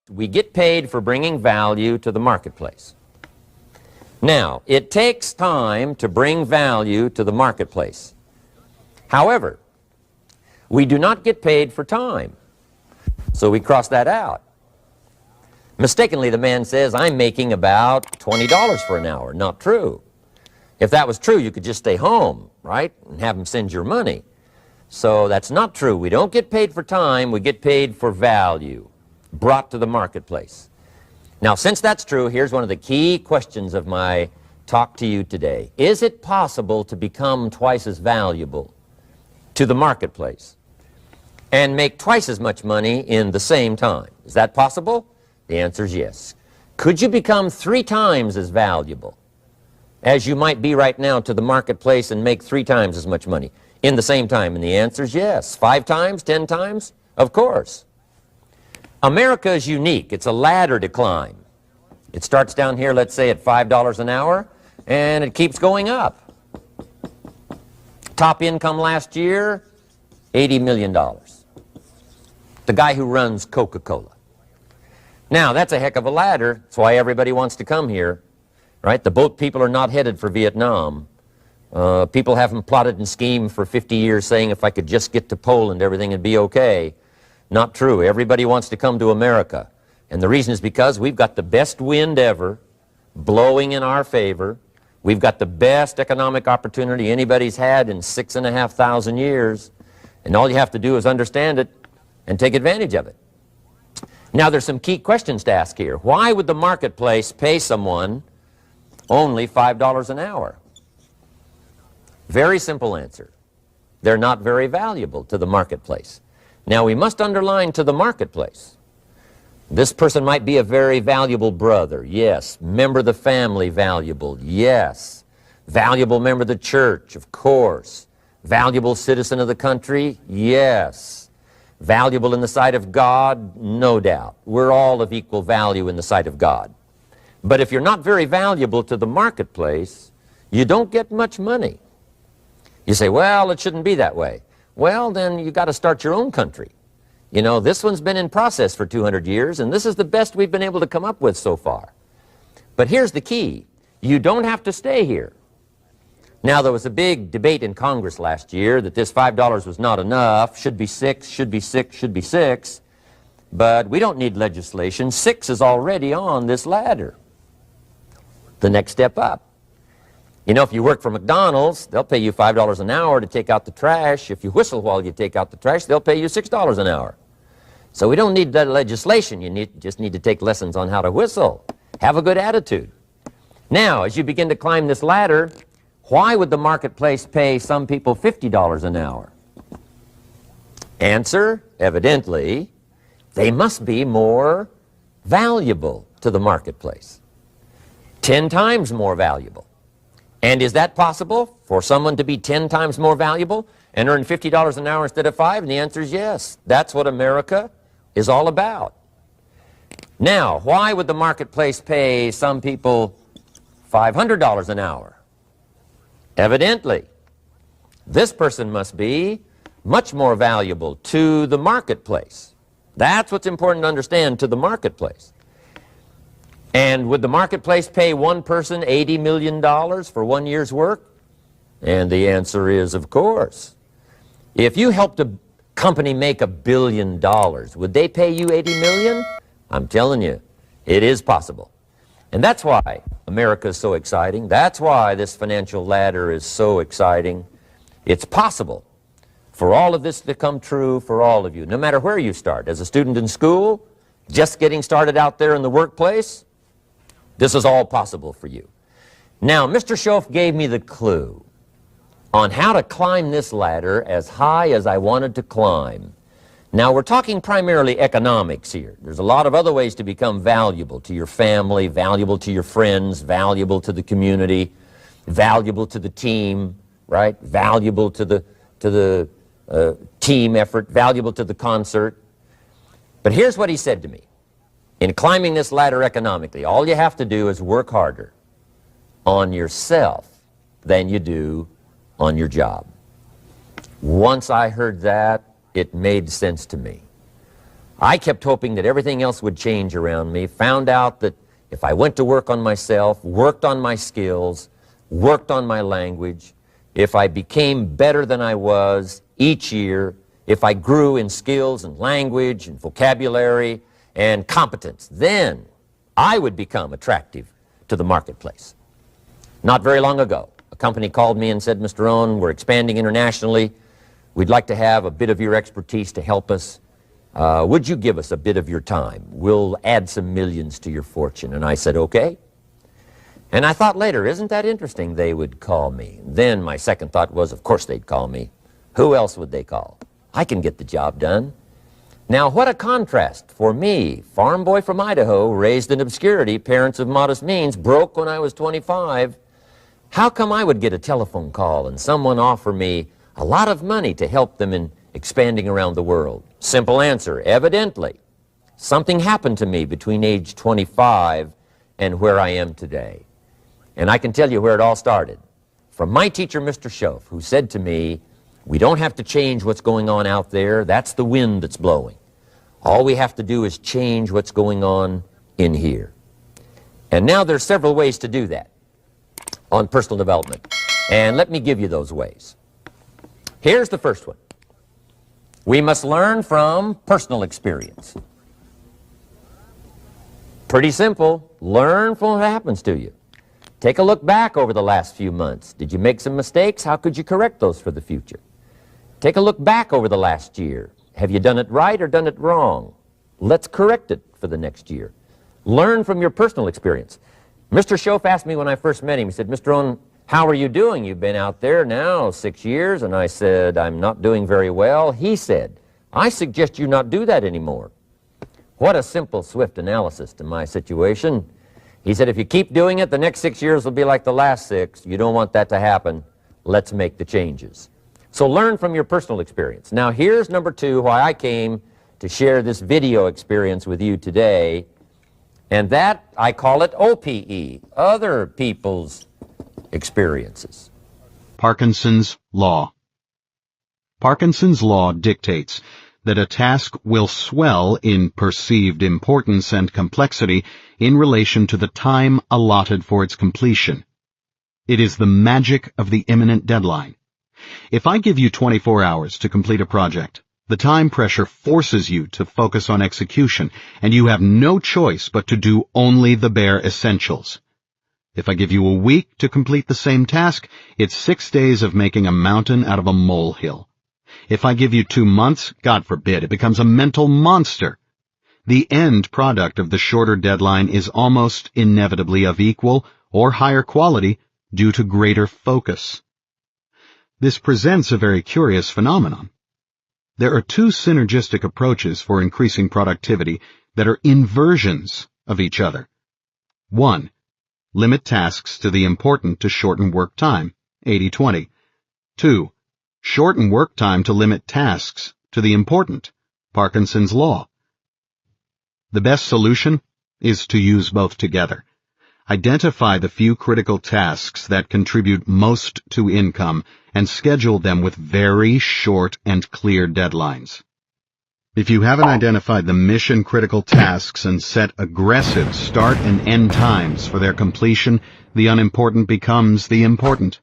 We get paid for bringing value to the marketplace. Now, it takes time to bring value to the marketplace. However, we do not get paid for time. So we cross that out. Mistakenly, the man says, I'm making about $20 for an hour. Not true. If that was true, you could just stay home, right, and have him send your money. So that's not true. We don't get paid for time. We get paid for value brought to the marketplace. Now, since that's true, here's one of the key questions of my talk to you today. Is it possible to become twice as valuable to the marketplace and make twice as much money in the same time? Is that possible? The answer is yes. Could you become 3 times as valuable as you might be right now to the marketplace and make 3 times as much money in the same time? And the answer is yes. 5 times, 10 times? Of course. America is unique. It's a ladder to climb. It starts down here, let's say, at $5 an hour, and it keeps going up. Top income last year, $80 million. The guy who runs Coca-Cola. Now, that's a heck of a ladder. That's why everybody wants to come here, right? The boat people are not headed for Vietnam. People haven't plotted and schemed for 50 years saying if I could just get to Poland, everything would be okay. Not true. Everybody wants to come to America. And the reason is because we've got the best wind ever blowing in our favor. We've got the best economic opportunity anybody's had in 6,500 years. And all you have to do is understand it and take advantage of it. Now, there's some key questions to ask here. Why would the marketplace pay someone only $5 an hour? Very simple answer. They're not very valuable to the marketplace. Now, we must underline to the marketplace. This person might be a very valuable brother, yes. Member of the family, valuable, yes. Valuable member of the church, of course. Valuable citizen of the country, yes. Valuable in the sight of God, no doubt. We're all of equal value in the sight of God. But if you're not very valuable to the marketplace, you don't get much money. You say, well, it shouldn't be that way. Well, then you got to start your own country. You know, this one's been in process for 200 years, and this is the best we've been able to come up with so far. But here's the key. You don't have to stay here. Now, there was a big debate in Congress last year that this $5 was not enough, should be 6, should be 6, should be 6. But we don't need legislation. 6 is already on this ladder. The next step up. You know, if you work for McDonald's, they'll pay you $5 an hour to take out the trash. If you whistle while you take out the trash, they'll pay you $6 an hour. So we don't need that legislation. You just need to take lessons on how to whistle. Have a good attitude. Now, as you begin to climb this ladder, why would the marketplace pay some people $50 an hour? Answer, evidently, they must be more valuable to the marketplace. 10 times more valuable. And is that possible for someone to be 10 times more valuable and earn $50 an hour instead of 5? And the answer is yes. That's what America is all about. Now, why would the marketplace pay some people $500 an hour? Evidently, this person must be much more valuable to the marketplace. That's what's important to understand, to the marketplace. And would the marketplace pay one person $80 million for 1 year's work? And the answer is, of course. If you helped a company make $1 billion, would they pay you $80 million? I'm telling you, it is possible. And that's why America is so exciting. That's why this financial ladder is so exciting. It's possible for all of this to come true for all of you, no matter where you start. As a student in school, just getting started out there in the workplace, this is all possible for you. Now, Mr. Shoaff gave me the clue on how to climb this ladder as high as I wanted to climb. Now, we're talking primarily economics here. There's a lot of other ways to become valuable to your family, valuable to your friends, valuable to the community, valuable to the team, right? Valuable to the team effort, valuable to the concert. But here's what he said to me. In climbing this ladder economically, all you have to do is work harder on yourself than you do on your job. Once I heard that, it made sense to me. I kept hoping that everything else would change around me, found out that if I went to work on myself, worked on my skills, worked on my language, if I became better than I was each year, if I grew in skills and language and vocabulary and competence, then I would become attractive to the marketplace. Not very long ago, a company called me and said, Mr. Rohn, we're expanding internationally. We'd like to have a bit of your expertise to help us. Would you give us a bit of your time? We'll add some millions to your fortune. And I said, okay. And I thought later, isn't that interesting? They would call me. Then my second thought was, of course they'd call me. Who else would they call? I can get the job done. Now, what a contrast for me, farm boy from Idaho, raised in obscurity, parents of modest means, broke when I was 25. How come I would get a telephone call and someone offer me a lot of money to help them in expanding around the world? Simple answer, evidently. Something happened to me between age 25 and where I am today. And I can tell you where it all started. From my teacher, Mr. Schoaf, who said to me, we don't have to change what's going on out there. That's the wind that's blowing. All we have to do is change what's going on in here. And now there's several ways to do that on personal development. And let me give you those ways. Here's the first one. We must learn from personal experience. Pretty simple. Learn from what happens to you. Take a look back over the last few months. Did you make some mistakes? How could you correct those for the future? Take a look back over the last year. Have you done it right or done it wrong? Let's correct it for the next year. Learn from your personal experience. Mr. Schoaf asked me when I first met him, he said, Mr. Rohn, how are you doing? You've been out there now 6 years. And I said, I'm not doing very well. He said, I suggest you not do that anymore. What a simple, swift analysis to my situation. He said, if you keep doing it, the next 6 years will be like the last 6. You don't want that to happen. Let's make the changes. So learn from your personal experience. Now here's number 2, why I came to share this video experience with you today. And that, I call it OPE, other people's experiences. Parkinson's Law. Parkinson's Law dictates that a task will swell in perceived importance and complexity in relation to the time allotted for its completion. It is the magic of the imminent deadline. If I give you 24 hours to complete a project, the time pressure forces you to focus on execution, and you have no choice but to do only the bare essentials. If I give you a week to complete the same task, it's 6 days of making a mountain out of a molehill. If I give you 2 months, God forbid, it becomes a mental monster. The end product of the shorter deadline is almost inevitably of equal or higher quality due to greater focus. This presents a very curious phenomenon. There are 2 synergistic approaches for increasing productivity that are inversions of each other. 1. Limit tasks to the important to shorten work time, 80-20. 2. Shorten work time to limit tasks to the important, Parkinson's Law. The best solution is to use both together. Identify the few critical tasks that contribute most to income and schedule them with very short and clear deadlines. If you haven't identified the mission-critical tasks and set aggressive start and end times for their completion, the unimportant becomes the important.